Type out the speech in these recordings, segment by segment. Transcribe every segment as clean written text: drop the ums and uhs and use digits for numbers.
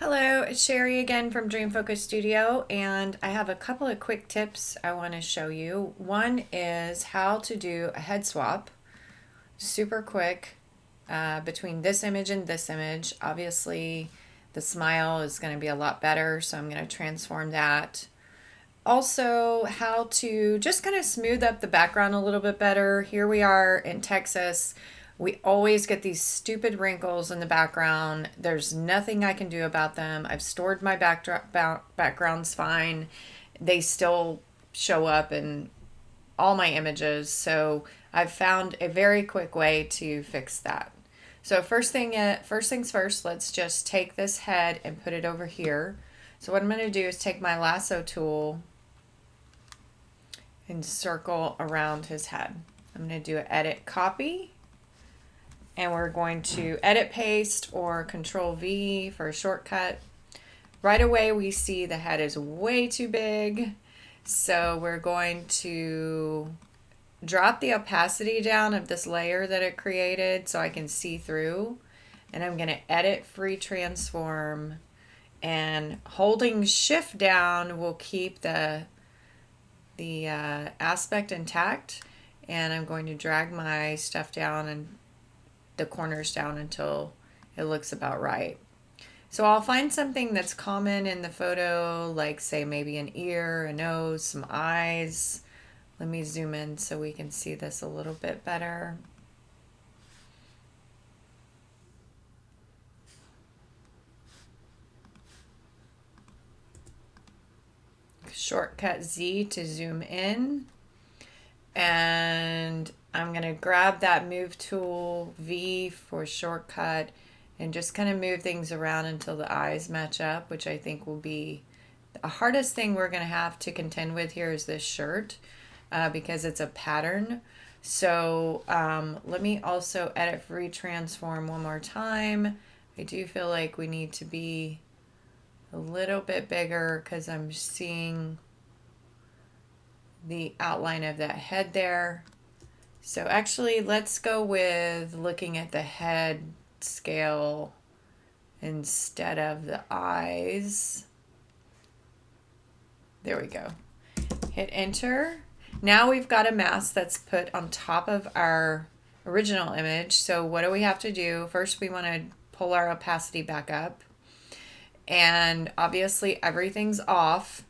Hello, it's Sherry again from Dream Focus Studio, and I have a couple of quick tips I want to show you. One is how to do a head swap, super quick, between this image and this image. Obviously, the smile is going to be a lot better, so I'm going to transform that. Also, how to just kind of smooth up the background a little bit better. Here we are in Texas. We always get these stupid wrinkles in the background. There's nothing I can do about them. I've stored my backgrounds fine. They still show up in all my images. So I've found a very quick way to fix that. So first things first, let's just take this head and put it over here. So what I'm going to do is take my lasso tool and circle around his head. I'm going to do an edit copy, and we're going to edit paste or control V for a shortcut. Right away we see the head is way too big, so we're going to drop the opacity down of this layer that it created so I can see through, and I'm going to edit free transform, and holding shift down will keep the aspect intact, and I'm going to drag my stuff down and the corners down until it looks about right. So I'll find something that's common in the photo, like say maybe an ear, a nose, some eyes. Let me zoom in so we can see this a little bit better. Shortcut Z to zoom in, and I'm going to grab that move tool, V for shortcut, and just kind of move things around until the eyes match up, which I think will be the hardest thing we're going to have to contend with here is this shirt, because it's a pattern. So let me also edit free transform one more time. I do feel like we need to be a little bit bigger because I'm seeing the outline of that head there. So actually, let's go with looking at the head scale instead of the eyes. There we go. Hit enter. Now we've got a mask that's put on top of our original image. So what do we have to do? First, we want to pull our opacity back up. And obviously everything's off.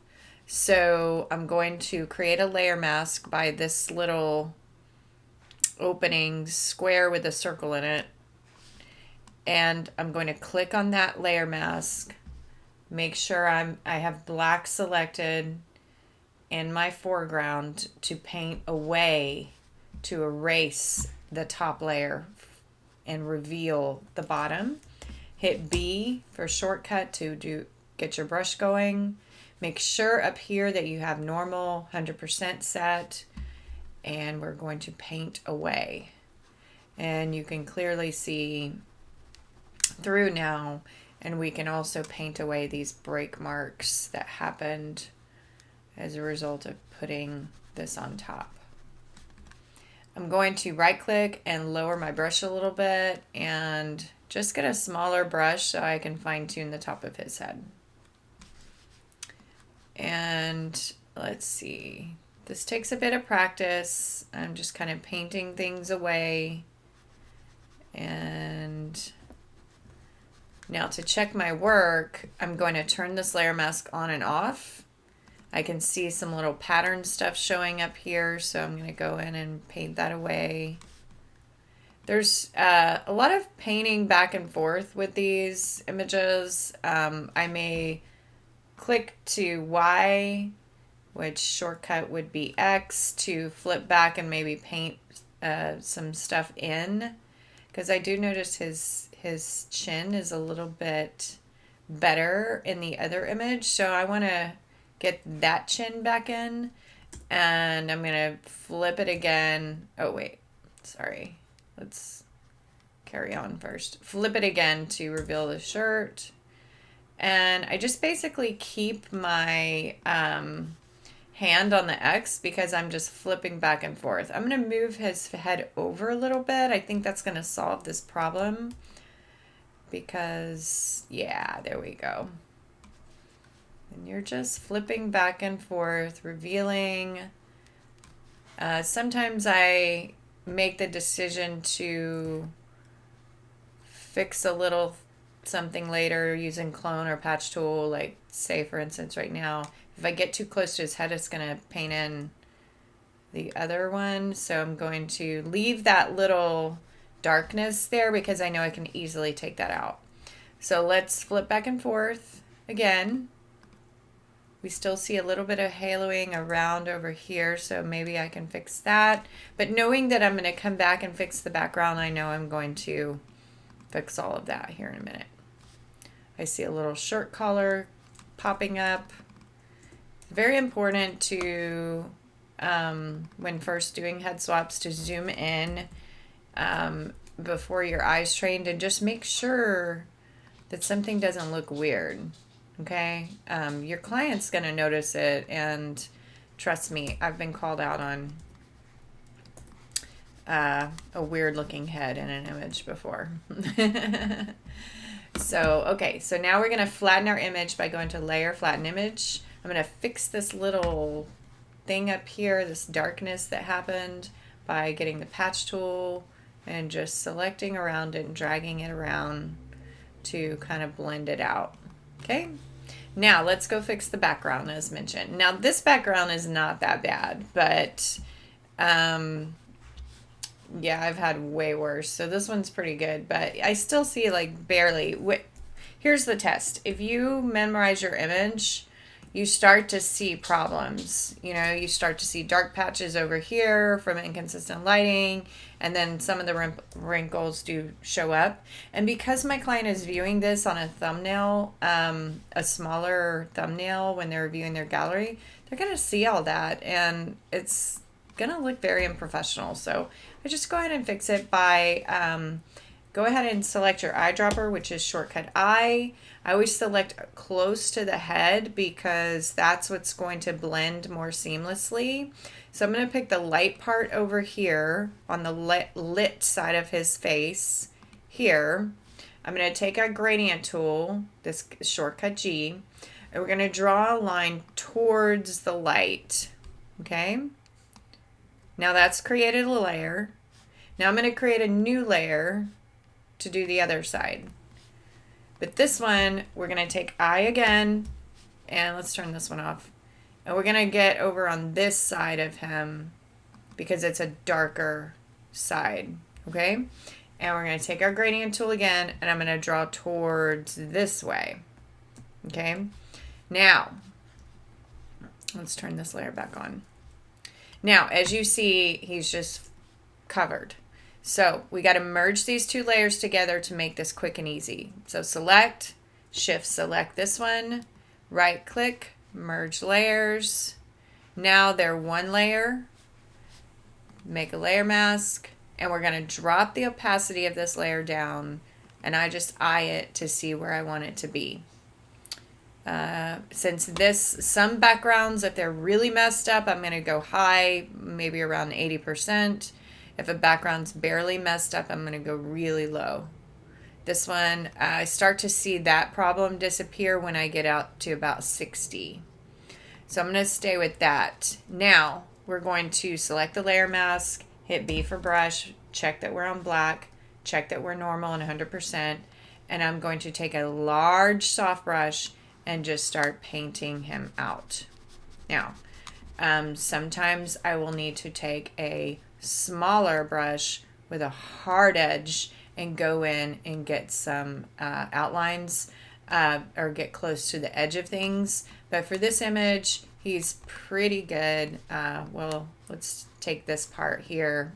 So I'm going to create a layer mask by this little opening square with a circle in it. And I'm going to click on that layer mask. Make sure I have black selected in my foreground to paint away, to erase the top layer and reveal the bottom. Hit B for shortcut to get your brush going. Make sure up here that you have normal 100% set, and we're going to paint away. And you can clearly see through now, and we can also paint away these break marks that happened as a result of putting this on top. I'm going to right click and lower my brush a little bit and just get a smaller brush so I can fine tune the top of his head. And let's see, this takes a bit of practice. I'm just kind of painting things away. And now to check my work, I'm going to turn this layer mask on and off. I can see some little pattern stuff showing up here, so I'm going to go in and paint that away. There's a lot of painting back and forth with these images. I may click to Y, which shortcut would be X, to flip back and maybe paint some stuff in, because I do notice his chin is a little bit better in the other image, so I want to get that chin back in, and I'm going to flip it again. Oh wait, sorry. Let's carry on first. Flip it again to reveal the shirt. And I just basically keep my hand on the X because I'm just flipping back and forth. I'm going to move his head over a little bit. I think that's going to solve this problem. because, yeah, there we go. And you're just flipping back and forth, revealing. Sometimes I make the decision to fix a little something later using clone or patch tool, like say for instance right now, if I get too close to his head, it's going to paint in the other one. So I'm going to leave that little darkness there because I know I can easily take that out. So let's flip back and forth again. We still see a little bit of haloing around over here, so maybe I can fix that. But knowing that I'm going to come back and fix the background, I know I'm going to fix all of that here in a minute. I see a little shirt collar popping up. Very important to, when first doing head swaps, to zoom in before your eye's trained and just make sure that something doesn't look weird. Okay, your client's going to notice it, and trust me, I've been called out on a weird looking head in an image before. So, okay, so now we're going to flatten our image by going to Layer, Flatten Image. I'm going to fix this little thing up here, this darkness that happened, by getting the patch tool and just selecting around it and dragging it around to kind of blend it out. Okay, now let's go fix the background as mentioned. Now this background is not that bad, but yeah, I've had way worse. So this one's pretty good, but I still see like barely. Here's the test. If you memorize your image, you start to see problems. You know, you start to see dark patches over here from inconsistent lighting, and then some of the wrinkles do show up. And because my client is viewing this on a thumbnail, a smaller thumbnail when they're viewing their gallery, they're going to see all that, and it's going to look very unprofessional. So I just go ahead and fix it by go ahead and select your eyedropper, which is shortcut I. I always select close to the head because that's what's going to blend more seamlessly. So I'm going to pick the light part over here on the lit side of his face here. I'm going to take our gradient tool, this shortcut G, and we're going to draw a line towards the light. Okay? Now that's created a layer. Now I'm going to create a new layer to do the other side. But this one, we're going to take I again, and let's turn this one off. And we're going to get over on this side of him because it's a darker side, okay? And we're going to take our gradient tool again, and I'm going to draw towards this way, okay? Now, let's turn this layer back on. Now, as you see, he's just covered. So we got to merge these two layers together to make this quick and easy. So select, shift select this one, right click, merge layers. Now they're one layer. Make a layer mask, and we're going to drop the opacity of this layer down, and I just eye it to see where I want it to be. Since some backgrounds, if they're really messed up, I'm going to go high, maybe around 80%. If a background's barely messed up, I'm going to go really low. This one, I start to see that problem disappear when I get out to about 60. So I'm going to stay with that. Now, we're going to select the layer mask, hit B for brush, check that we're on black, check that we're normal and 100%, and I'm going to take a large soft brush and just start painting him out. Now, sometimes I will need to take a smaller brush with a hard edge and go in and get some outlines or get close to the edge of things. But for this image, he's pretty good. Well, let's take this part here.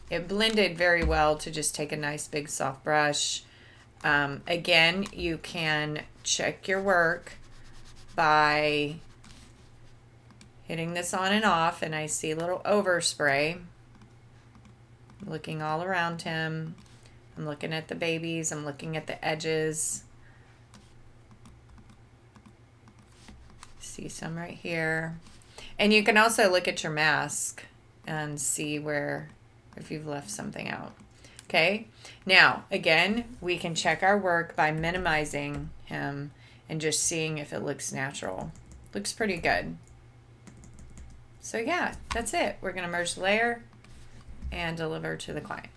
It blended very well to just take a nice big soft brush. Again, you can check your work by hitting this on and off, and I see a little overspray. Looking all around him. I'm looking at the babies. I'm looking at the edges. See some right here. And you can also look at your mask and see where, if you've left something out. Okay, now again, we can check our work by minimizing him and just seeing if it looks natural. Looks pretty good. So yeah, that's it. We're going to merge the layer and deliver to the client.